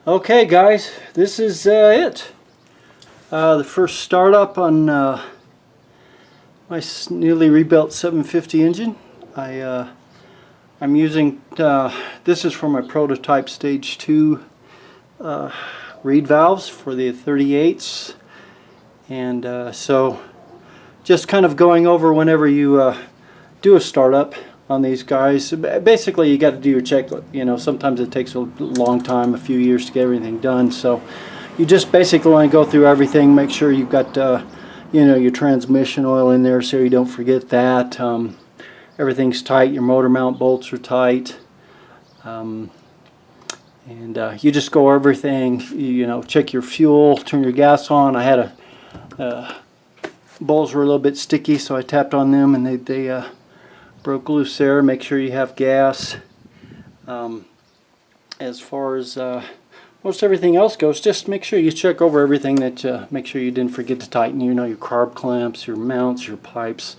Okay guys, this is it. The first startup on my newly rebuilt 750 engine. I'm using, this is for my prototype stage 2 reed valves for the 38s. And so just kind of going over whenever you do a startup on these guys. Basically you got to do your check, you know, sometimes it takes a long time, a few years to get everything done, so you just basically want to go through everything, make sure you've got you know, your transmission oil in there so you don't forget that. Everything's tight, your motor mount bolts are tight, and you just go over everything, you know, check your fuel, turn your gas on. I had bowls were a little bit sticky, so I tapped on them and they broke loose there. Make sure you have gas. As far as most everything else goes, just make sure you check over everything, that make sure you didn't forget to tighten, you know, your carb clamps, your mounts, your pipes,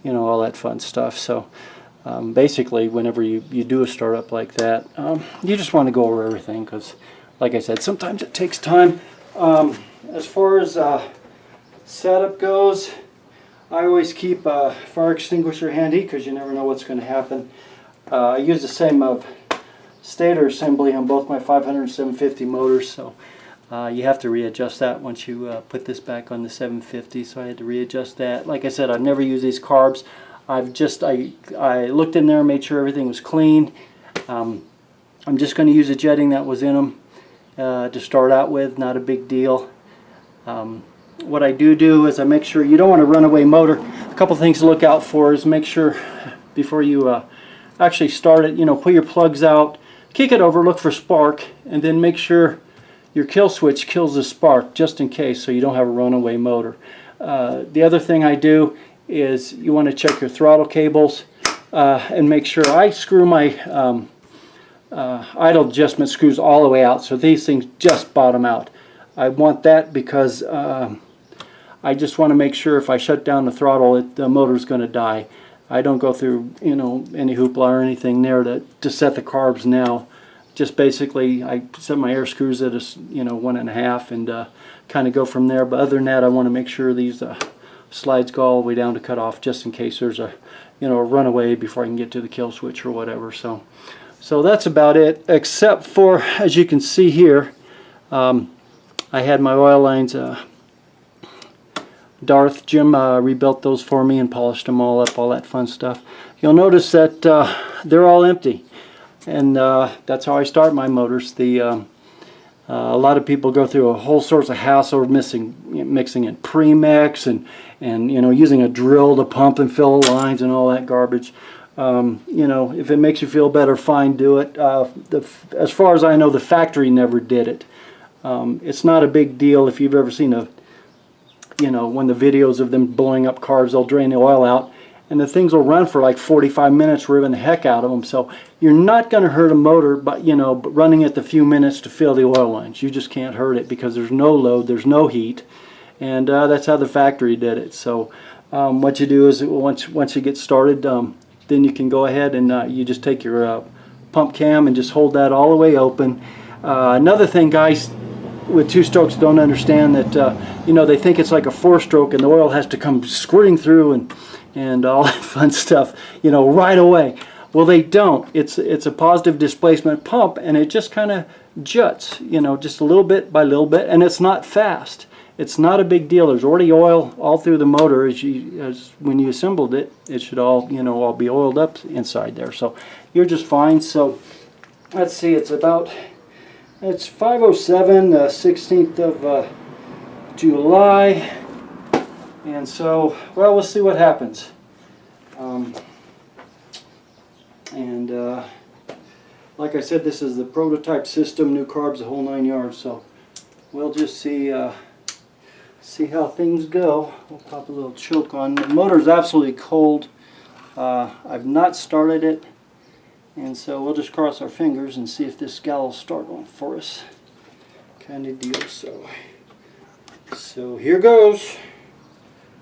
you know, all that fun stuff. So basically whenever you do a startup like that, you just want to go over everything, because like I said, sometimes it takes time. As far as setup goes, I always keep a fire extinguisher handy because you never know what's going to happen. I use the same stator assembly on both my 500 and 750 motors, so you have to readjust that once you put this back on the 750, so I had to readjust that. Like I said, I've never used these carbs. I looked in there, made sure everything was clean. I'm just going to use the jetting that was in them to start out with, not a big deal. What I do is I make sure you don't want a runaway motor. A couple things to look out for is make sure before you actually start it, you know, pull your plugs out, kick it over, look for spark, and then make sure your kill switch kills the spark just in case, so you don't have a runaway motor. The other thing I do is you want to check your throttle cables and make sure I screw my idle adjustment screws all the way out, so these things just bottom out. I want that because I just want to make sure if I shut down the throttle, the motor's going to die. I don't go through, you know, any hoopla or anything there to set the carbs now. Just basically, I set my air screws at a, you know, 1.5 and kind of go from there. But other than that, I want to make sure these slides go all the way down to cut off, just in case there's a, you know, a runaway before I can get to the kill switch or whatever. So that's about it, except for, as you can see here, I had my oil lines. Jim rebuilt those for me and polished them all up, all that fun stuff. You'll notice that they're all empty, and that's how I start my motors. A lot of people go through a whole sorts of hassle of mixing in premix and you know, using a drill to pump and fill lines and all that garbage. You know, if it makes you feel better, fine, do it. As far as I know, the factory never did it. It's not a big deal. If you've ever seen you know, when the videos of them blowing up cars, they'll drain the oil out and the things will run for like 45 minutes, ripping the heck out of them. So you're not going to hurt a motor, but you know, running it the few minutes to fill the oil lines, you just can't hurt it because there's no load, there's no heat, and that's how the factory did it. So what you do is once you get started, then you can go ahead and you just take your pump cam and just hold that all the way open. Another thing, guys, with two-strokes don't understand that you know, they think it's like a four-stroke and the oil has to come squirting through and all that fun stuff, you know, right away. Well, they don't. It's a positive displacement pump, and it just kind of juts, you know, just a little bit by little bit, and it's not fast. It's not a big deal. There's already oil all through the motor as when you assembled it. It should all, you know, all be oiled up inside there. So you're just fine. So let's see, it's 5:07, the 16th of July, and so, well, we'll see what happens. Like I said, this is the prototype system, new carbs, the whole 9 yards. So we'll just see how things go. We'll pop a little choke on. The motor's absolutely cold. I've not started it. And so we'll just cross our fingers and see if this gal will start on for us, kind of deal. So here goes.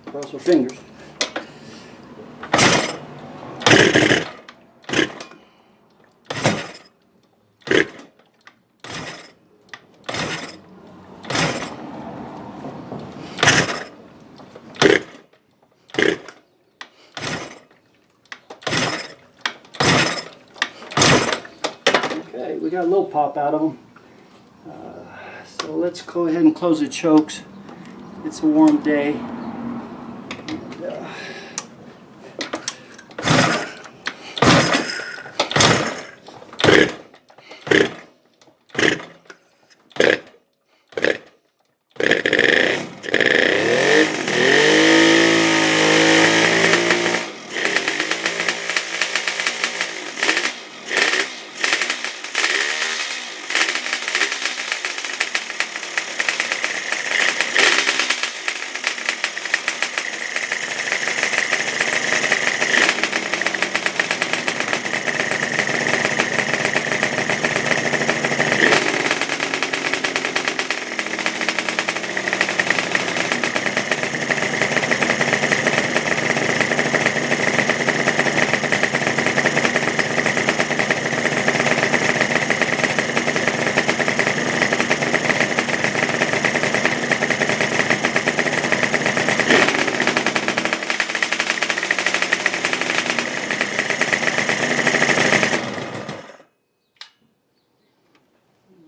Cross our fingers. Okay, we got a little pop out of them. So let's go ahead and close the chokes. It's a warm day. And,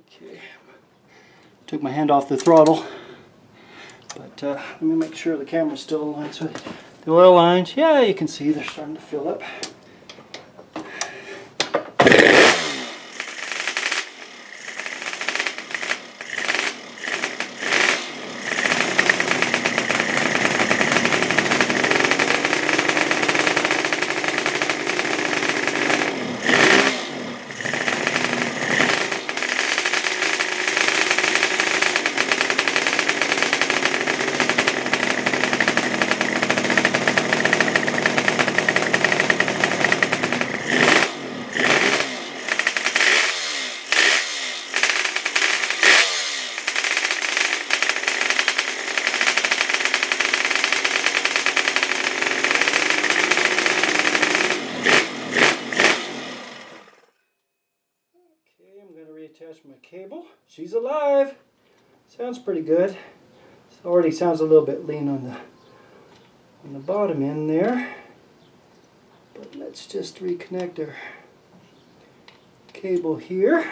okay. Took my hand off the throttle, but let me make sure the camera's still aligned with the oil lines. Yeah, you can see they're starting to fill up. Reattach my cable. She's alive. Sounds pretty good. It already sounds a little bit lean on the bottom end there. But let's just reconnect our cable here.